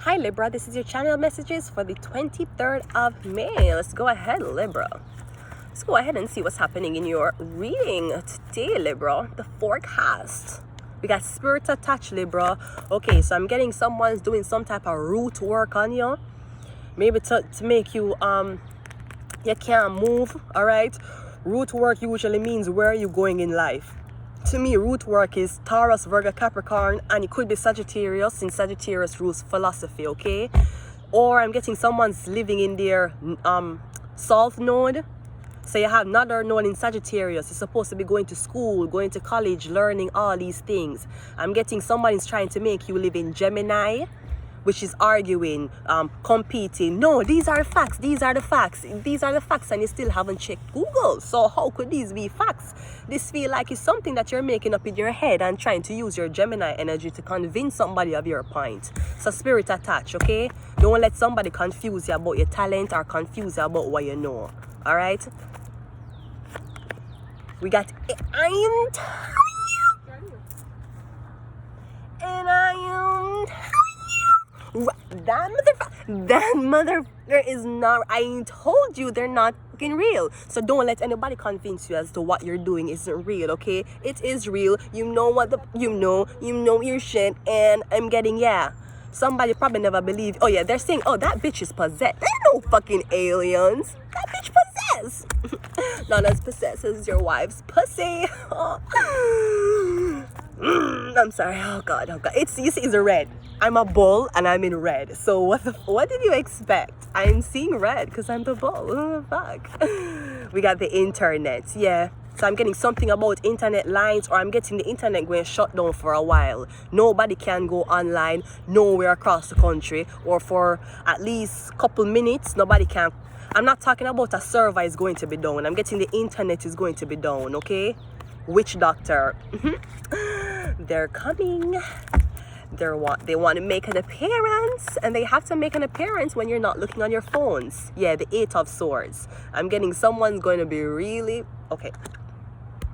Hi Libra, this is your channel messages for the 23rd of May. Let's go ahead, Libra. Let's go ahead and see what's happening in your reading today, Libra. The forecast. We got spirit attached, Libra. Okay, so I'm getting someone's doing some type of root work on you. Maybe to make you you can't move, all right? Root work usually means where are you going in life. To me, root work is Taurus, Virgo, Capricorn, and it could be Sagittarius, since Sagittarius rules philosophy, okay? Or I'm getting someone's living in their south node. So you have another node in Sagittarius. You're supposed to be going to school, going to college, learning all these things. I'm getting somebody's trying to make you live in Gemini, which is arguing, competing. No, these are facts. These are the facts. These are the facts, and you still haven't checked Google. So how could these be facts? This feel like it's something that you're making up in your head and trying to use your Gemini energy to convince somebody of your point. So spirit attached, okay? Don't let somebody confuse you about your talent or confuse you about what you know. All right? We got, and that motherfucker is not. I told you they're not fucking real. So don't let anybody convince you as to what you're doing isn't real, okay? It is real. You know what you know your shit, and I'm getting somebody probably never believe. Oh yeah, they're saying, oh, that bitch is possessed. They're no fucking aliens. That bitch possessed. Not as possessed as your wife's pussy. I'm sorry. Oh god. It's, you see, it's a red. I'm a bull and I'm in red. So what did you expect? I'm seeing red because I'm the bull. Oh, fuck. We got the internet. Yeah. So I'm getting something about internet lines, or I'm getting the internet going shut down for a while. Nobody can go online nowhere across the country, or for at least a couple minutes. Nobody can. I'm not talking about a server is going to be down. I'm getting the internet is going to be down, okay? Witch doctor. They're coming. They want to make an appearance, and they have to make an appearance when you're not looking on your phones. Yeah, the 8 of Swords. I'm getting someone's going to be really... Okay,